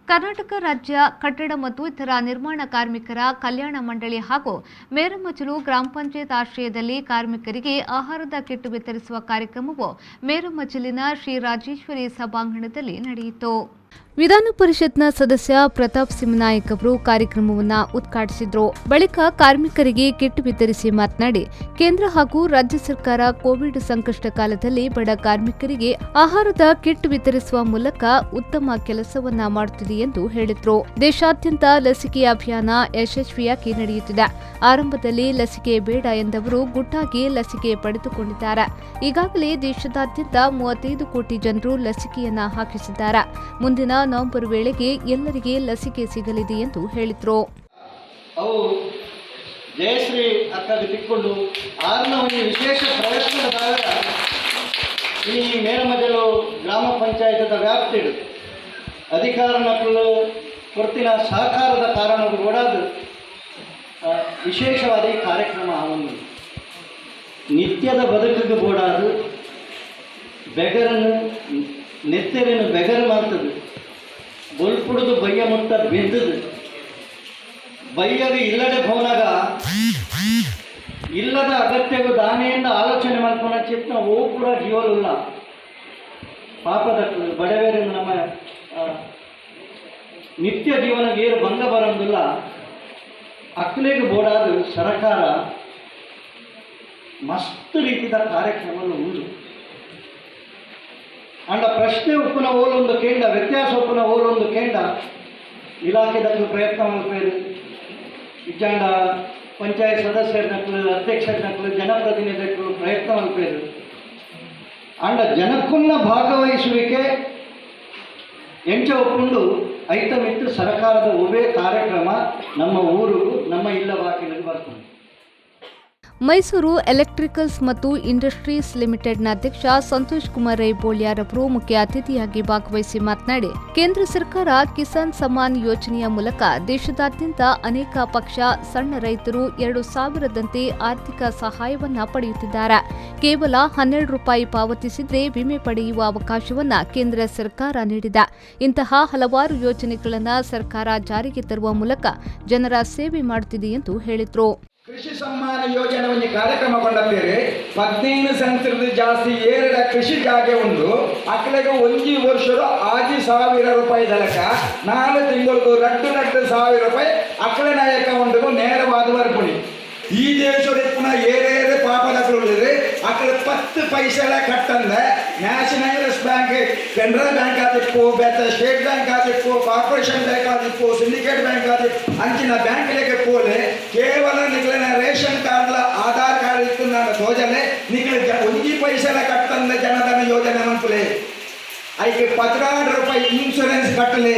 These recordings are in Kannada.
ಕರ್ನಾಟಕ ರಾಜ್ಯ ಕಟ್ಟಡ ಮತ್ತು ಇತರ ನಿರ್ಮಾಣ ಕಾರ್ಮಿಕರ ಕಲ್ಯಾಣ ಮಂಡಳಿ ಹಾಗೂ ಮೇರಮಜಲು ಗ್ರಾಮ ಪಂಚಾಯತ್ ಆಶ್ರಯದಲ್ಲಿ ಕಾರ್ಮಿಕರಿಗೆ ಆಹಾರದ ಕಿಟ್ ವಿತರಿಸುವ ಕಾರ್ಯಕ್ರಮವು ಮೇರಮಜಲಿನ ಶ್ರೀ ರಾಜೇಶ್ವರಿ ಸಭಾಂಗಣದಲ್ಲಿ ನಡೆಯಿತು. ವಿಧಾನ ಪರಿಷತ್ನ ಸದಸ್ಯ ಪ್ರತಾಪ್ ಸಿಂಹನಾಯಕ್ ಅವರು ಕಾರ್ಯಕ್ರಮವನ್ನು ಉದ್ಘಾಟಿಸಿದರು. ಬಳಿಕ ಕಾರ್ಮಿಕರಿಗೆ ಕಿಟ್ ವಿತರಿಸಿ ಮಾತನಾಡಿ, ಕೇಂದ್ರ ಹಾಗೂ ರಾಜ್ಯ ಸರ್ಕಾರ ಕೋವಿಡ್ ಸಂಕಷ್ಟ ಕಾಲದಲ್ಲಿ ಬಡ ಕಾರ್ಮಿಕರಿಗೆ ಆಹಾರದ ಕಿಟ್ ವಿತರಿಸುವ ಮೂಲಕ ಉತ್ತಮ ಕೆಲಸವನ್ನ ಮಾಡುತ್ತಿದೆ ಎಂದು ಹೇಳಿದರು. ದೇಶಾದ್ಯಂತ ಲಸಿಕೆ ಅಭಿಯಾನ ಯಶಸ್ವಿಯಾಗಿ ನಡೆಯುತ್ತಿದೆ. ಆರಂಭದಲ್ಲಿ ಲಸಿಕೆ ಬೇಡ ಎಂದವರು ಗುಟ್ಟಾಗಿ ಲಸಿಕೆ ಪಡೆದುಕೊಂಡಿದ್ದಾರೆ. ಈಗಾಗಲೇ ದೇಶದಾದ್ಯಂತ 35 ಕೋಟಿ ಜನರು ಲಸಿಕೆಯನ್ನ ಹಾಕಿಸಿದ್ದಾರೆ. ಮುಂದಿನ ನವೆಂಬರ್ ವೇಳೆಗೆ ಎಲ್ಲರಿಗೆ ಲಸಿಕೆ ಸಿಗಲಿದೆ ಎಂದು ಹೇಳಿದರು. ಅವು ಜಯಶ್ರೀ ಅಕ್ಕಗೆ ತಿಕ್ಕೊಂಡು ಆರ್ನ ವಿಶೇಷ ಪ್ರಯತ್ನದಾಗ ಈ ಮೇರಮಜಲು ಗ್ರಾಮ ಪಂಚಾಯತದ ವ್ಯಾಪ್ತಿಡು ಅಧಿಕಾರಗಳು ಕೊರ್ತಿನ ಸಹಕಾರದ ಕಾರಣಗಳು ಕೂಡ ವಿಶೇಷವಾದ ಈ ಕಾರ್ಯಕ್ರಮ ಆವೊಂದು ನಿತ್ಯದ ಬದುಕಿಗೆ ಬೋಡಾದು ಬೆಗರನ್ನು ನೆತ್ತೆರೇನು ಬೆಗರು ಮಾಡ್ತದೆ. ಬೊಲ್ಪುಡುದು ಬಯ್ಯ ಮುಟ್ಟ ಬೆಂದದು ಬಯ್ಯಗೆ ಇಲ್ಲದೆ ಹೋನಾಗ ಇಲ್ಲದ ಅಗತ್ಯಗೂ ದಾನೆಯಿಂದ ಆಲೋಚನೆ ಮಾಡ್ಕೊಂಡ ಚಿತ್ತ ಓ ಕೂಡ ಜೀವಲಿಲ್ಲ ಪಾಪದ ಬಡವೇರು ನಮ್ಮ ನಿತ್ಯ ಜೀವನಕ್ಕೆ ಏರು ಭಂಗ ಬರೋದಿಲ್ಲ. ಅಕ್ಕಲಿಗೆ ಬೋಡಾದ ಸರ್ಕಾರ ಮಸ್ತ್ ರೀತಿಯ ಕಾರ್ಯಕ್ರಮಗಳು ಉಂಟು. ಅಂಡ ಪ್ರಶ್ನೆ ಉಪ್ಪುನ ಓಲೊಂದು ಕೇಂಡ ವ್ಯತ್ಯಾಸ ಉಪ್ಪುನ ಓಲೊಂದು ಕೇಂಡ ಇಲಾಖೆದಕ್ಕೂ ಪ್ರಯತ್ನ ಮಾಡ್ಬೇಕು. ಇಜ್ಜಾಂಡ ಪಂಚಾಯತ್ ಸದಸ್ಯರನ್ನಕ್ಕೂ ಅಧ್ಯಕ್ಷರನ್ನಕ್ಕೂ ಜನಪ್ರತಿನಿಧಿಗಳು ಪ್ರಯತ್ನ ಮಾಡ್ಬೇಕು. ಅಂಡ ಜನಕ್ಕನ್ನ ಭಾಗವಹಿಸುವಿಕೆ ಎಂಚ ಒಪ್ಪುಂಡು ಐತಮಿತ್ತು ಸರ್ಕಾರದ ಒಬ್ಬೇ ಕಾರ್ಯಕ್ರಮ ನಮ್ಮ ಊರಿಗೂ ನಮ್ಮ ಇಲ್ಲ ಬಾಕಿಲಿಗೆ ಬರ್ತದೆ. ಮೈಸೂರು ಎಲೆಕ್ಟ್ರಿಕಲ್ಸ್ ಮತ್ತು ಇಂಡಸ್ಟ್ರೀಸ್ ಲಿಮಿಟೆಡ್ನ ಅಧ್ಯಕ್ಷ ಸಂತೋಷ್ ಕುಮಾರ್ ರೈ ಬೋಳ್ಯಾರ್ ಅವರು ಮುಖ್ಯ ಅತಿಥಿಯಾಗಿ ಭಾಗವಹಿಸಿ ಮಾತನಾಡಿ, ಕೇಂದ್ರ ಸರ್ಕಾರ ಕಿಸಾನ್ ಸಮ್ಮಾನ್ ಯೋಜನೆಯ ಮೂಲಕ ದೇಶದಾದ್ಯಂತ ಅನೇಕ ಪಕ್ಷ ಸಣ್ಣ ರೈತರು 2,000ದಂತೆ ಆರ್ಥಿಕ ಸಹಾಯವನ್ನ ಪಡೆಯುತ್ತಿದ್ದಾರೆ. ಕೇವಲ 12 ರೂಪಾಯಿ ಪಾವತಿಸಿದ್ರೆ ವಿಮೆ ಪಡೆಯುವ ಅವಕಾಶವನ್ನ ಕೇಂದ್ರ ಸರ್ಕಾರ ನೀಡಿದೆ. ಇಂತಹ ಹಲವಾರು ಯೋಜನೆಗಳನ್ನು ಸರ್ಕಾರ ಜಾರಿಗೆ ತರುವ ಮೂಲಕ ಜನರ ಸೇವೆ ಮಾಡುತ್ತಿದೆ ಎಂದು ಹೇಳಿದರು. ಕೃಷಿ ಸಮ್ಮಾನ ಯೋಜನೆ ಒಂದು ಕಾರ್ಯಕ್ರಮ ಕೊಂಡೇರಿ 15 ಸೆಂಟ್ರದ್ದು ಜಾಸ್ತಿ ಏರಡ ಕೃಷಿ ಜಾಗೆ ಉಂಡು ಅಕ್ಕಲಿಗೆ 1 ವರ್ಷದ 6,000 ರೂಪಾಯಿ ದಲಕ 4 ತಿಂಗಳಿಗೂ 2,00,000 ರೂಪಾಯಿ ಅಕ್ಕಲಿನ ಅಕೌಂಟ್ಗೂ ನೇರವಾದ ಬರ್ಪುಣಿ. ಈ ದೇಶದ ಪುನಃ ಏರೇರೆ ಪಾಪದಕ್ಕಳಿದ್ರೆ ಅಕ್ಕಳ 10 ಪೈಸೆಲ ಕಟ್ಟಂದ ನ್ಯಾಷನಲೈಸ್ ಬ್ಯಾಂಕ್, ಕೆನರಾ ಬ್ಯಾಂಕ್ ಆದಿಪ್ಪು, ಸ್ಟೇಟ್ ಬ್ಯಾಂಕ್ ಆದಿಪ್ಪು, ಕಾರ್ಪೊರೇಷನ್ ಬ್ಯಾಂಕ್ ಆದಿಪ್ಪು, ಸಿಂಡಿಕೇಟ್ ಬ್ಯಾಂಕ್ ಆದಿಪ್ಪು ಅಂಚಿನ ಬ್ಯಾಂಕ್ಲೆಗೆ ಪೋಲೆ ಕೇವಲ ನಿಖಿಲಿನ ರೇಷನ್ ಕಾರ್ಡ್ಲ ಆಧಾರ್ ಕಾರ್ಡ್ ಇತ್ತು ನನ್ನ ಯೋಜನೆ ನಿಖಿಲ 1 ಪೈಸೆಲ ಕಟ್ಟಂದ ಜನಧನ ಯೋಜನೆ ಮಂತ್ಲೆ ಐಕೆ 16 ರೂಪಾಯಿ ಇನ್ಶೂರೆನ್ಸ್ ಕಟ್ಟಲೆ.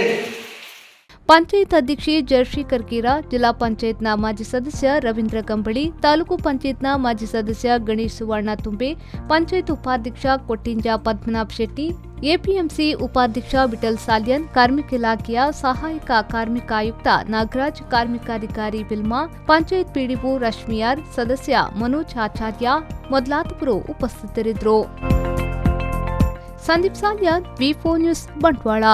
ಪಂಚಾಯತ್ ಅಧ್ಯಕ್ಷೆ ಜರ್ಷಿ ಕರ್ಕೀರ, ಜಿಲ್ಲಾ ಪಂಚಾಯತ್ನ ಮಾಜಿ ಸದಸ್ಯ ರವೀಂದ್ರ ಕಂಬಳಿ, ತಾಲೂಕು ಪಂಚಾಯತ್ನ ಮಾಜಿ ಸದಸ್ಯ ಗಣೇಶ್ ಸುವರ್ಣ ತುಂಬೆ, ಪಂಚಾಯತ್ ಉಪಾಧ್ಯಕ್ಷ ಕೊಟ್ಟಿಂಜ ಪದ್ಮನಾಭ್ ಶೆಟ್ಟಿ, ಎಪಿಎಂಸಿ ಉಪಾಧ್ಯಕ್ಷ ವಿಠಲ್ ಸಾಲ್ಯನ್, ಕಾರ್ಮಿಕ ಇಲಾಖೆಯ ಸಹಾಯಕ ಕಾರ್ಮಿಕ ಆಯುಕ್ತ ನಾಗರಾಜ್, ಕಾರ್ಮಿಕಾಧಿಕಾರಿ ವಿಲ್ಮಾ, ಪಂಚಾಯತ್ ಪಿಡಿಒ ರಶ್ಮಿಯಾರ್, ಸದಸ್ಯ ಮನೋಜ್ ಆಚಾರ್ಯ ಮೊದಲಾದವರು ಉಪಸ್ಥಿತರಿದ್ದರು. ಸಂದೀಪ್ ಸಾಲ್ಯನ್, ವಿ4 ನ್ಯೂಸ್, ಬಂಟ್ವಾಳ.